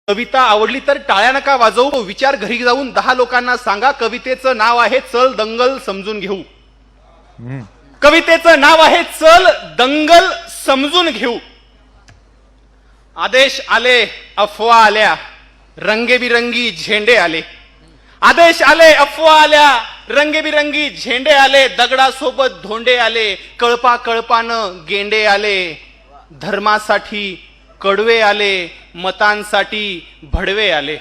कविता आवडली तर टाळ्या नका वाजवू. विचार घरी जाऊन 10 लोकांना सांगा. कवितेचं नाव आहे चल दंगल समजून घेऊ. कवितेचं नाव आहे चल दंगल समजून घेऊ. आदेश आले, अफवा आल्या, रंगेबिरंगी झेंडे आले. आदेश आले, अफवा आल्या, रंगेबिरंगी झेंडे आले. दगडासोबत धोंडे आले, कळपा कळपानं गेंडे आले. धर्मासाठी कडवे आले, मतांसाठी भडवे आले.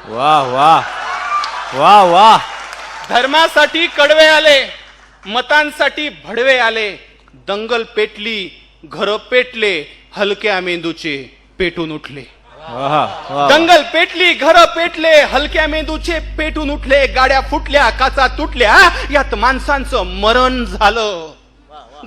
वाह वाह वाह वाह. धर्मासाठी कडवे आले, मतांसाठी भडवे आले. दंगल पेटली, घर पेटले, हलक्या मेंदूचे पेटून उठले. दंगल पेटली, घर पेटले, हलक्या मेंदूचे पेटून उठले. गाड्या फुटल्या, काचा तुटल्या, यात माणसांचं मरण झालं.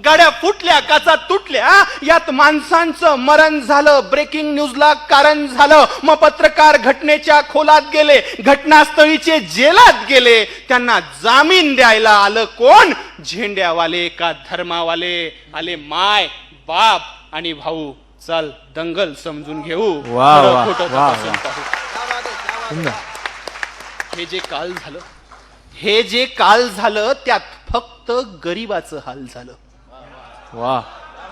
गाड्या फुटल्या, काचा तुटल्या, यात माणसांचं मरण झालं. ब्रेकिंग न्यूजला कारण झालं. मग पत्रकार घटनेच्या खोलात गेले, घटनास्थळीचे जेलात गेले. त्यांना जामीन द्यायला आलं कोण? झेंड्यावाले का धर्मावाले? आले माय बाप आणि भाऊ. चल दंगल समजून घेऊ. खोटं तपासून पाहू. हे जे काल झालं, हे जे काल झालं त्यात फक्त गरिबाचं हाल झालं. वाह.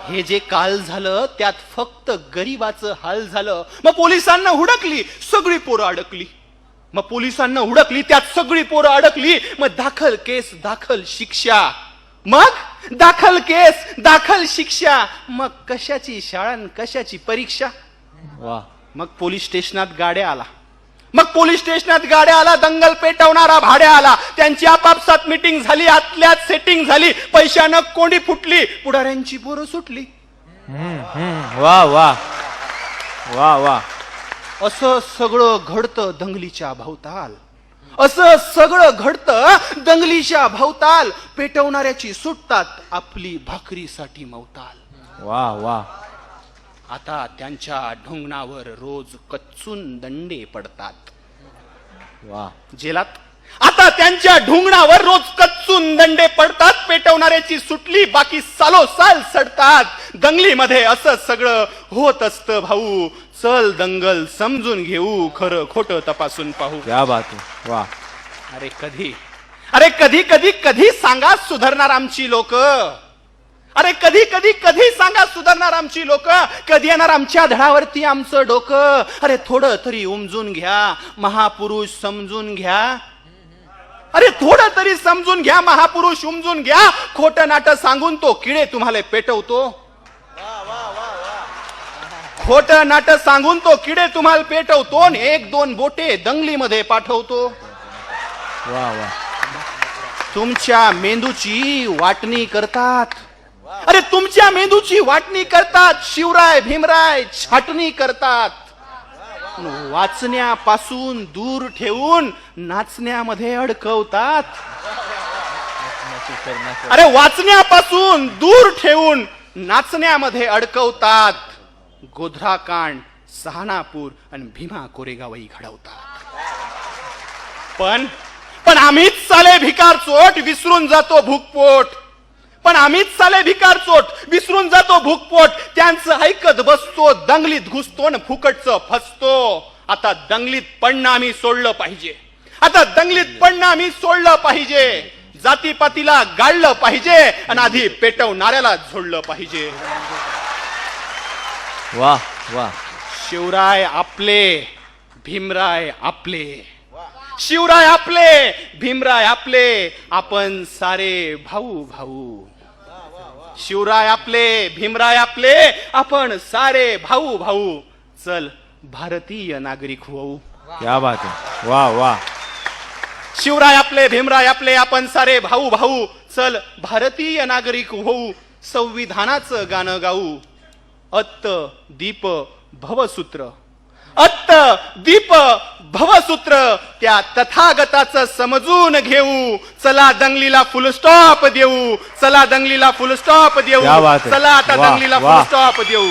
हे जे काल झालं त्यात फक्त गरिबाचं हाल झालं. मग पोलिसांना हुडकली, सगळी पोरं अडकली. मग पोलिसांना हुडकली, त्यात सगळी पोरं अडकली. मग दाखल केस, दाखल शिक्षा. मग दाखल केस, दाखल शिक्षा. मग कशाची शाळा, कशाची परीक्षा. वाह. मग पोलीस स्टेशनात गाड्या आला. मग पोलीस स्टेशनात गाड्या आला. दंगल पेटवणारा भाड्या आला. त्यांची आपापसात मीटिंग झाली, आतल्यात सेटिंग झाली. पैशानं कोंडी फुटली, पुढाऱ्यांची पोरं सुटली. वाह वाह वाह वाह. असं सगळं घडतं दंगलीच्या भोवताल. असं सगळं घडतं दंगलीच्या भोवताल. पेटवणाऱ्याची सुटतात, आपली भाकरीसाठी मवताल. वाह वाह. आता त्यांच्या ढोंगणावर रोज कच्चून दंडे पडतात. वाह. जेलात आता त्यांच्या ढुंगणावर रोज कच्चून दंडे पडतात. पेटवणाऱ्याची सुटली, बाकी सालोसाल सडतात. दंगलीमध्ये असं सगळं होत असतं भाऊ. चल दंगल समजून घेऊ, खरं खोटं तपासून पाहू. क्या बात है. वाह. अरे कधी कधी सांगा सुधारणार आमची लोक. अरे कधी सांगा सुधारणार आमची लोक. कधी येणार आमच्या धडावरती आमचं डोकं. अरे थोडं तरी उमजून घ्या, महापुरुष समजून घ्या. अरे थोडं तरी समजून घ्या, महापुरुष उमजून घ्या. खोटं नाटं सांगून तो किडे तुम्हाला पेटवतो. खोटं नाटं सांगून तो किडे तुम्हाला पेटवतो. 1-2 बोटे दंगलीमध्ये पाठवतो. वाह वाह. तुमच्या मेंदूची वाटणी करतात. अरे तुमच्या मेंदूची वाटणी करतात. शिवराय भीमराय छाटणी करतात. वाचण्यापासून दूर ठेवून नाचण्यामध्ये अडकवतात. अरे वाचण्यापासून दूर ठेवून नाचण्यामध्ये अडकवतात. गोध्राकांड, सहानापूर आणि भीमा कोरेगावही घडवतात. पण आम्हीच साले भिकार चोट विसरून जातो भूकपोट. पण आम्हीच साले भिकार चोट विसरून जातो भूकपोट. त्यांचं ऐकत बसतो, दंगलीत घुसतो न फुकटचं फसतो. आता दंगलीत पडणं आम्ही सोडलं पाहिजे. आता दंगलीत पडणं आम्ही सोडलं पाहिजे. जातीपातीला गाळलं पाहिजे आणि आधी पेटवणाऱ्याला झोडलं पाहिजे. वाह वाह. शिवराय आपले, भीमराय आपले. शिवराय आपले, भीमराय आपले, आपण सारे भाऊ भाऊ. शिवराय आपले, भीमराय आपले, आपण सारे भाऊ भाऊ. चल भारतीय नागरिक होऊ. क्या बात है. वाह वाह. शिवराय आपले, भीमराय आपले, आपण सारे भाऊ भाऊ. चल भारतीय नागरिक होऊ. संविधानाचं गाणं गाऊ. अत्त दीप भवसूत्र, अत्त दीप भवसूत्र. त्या तथागताचं समजून घेऊ. चला दंगलीला फुल स्टॉप देऊ. चला दंगलीला फुल स्टॉप देऊ. चला आता दंगलीला फुल स्टॉप देऊ.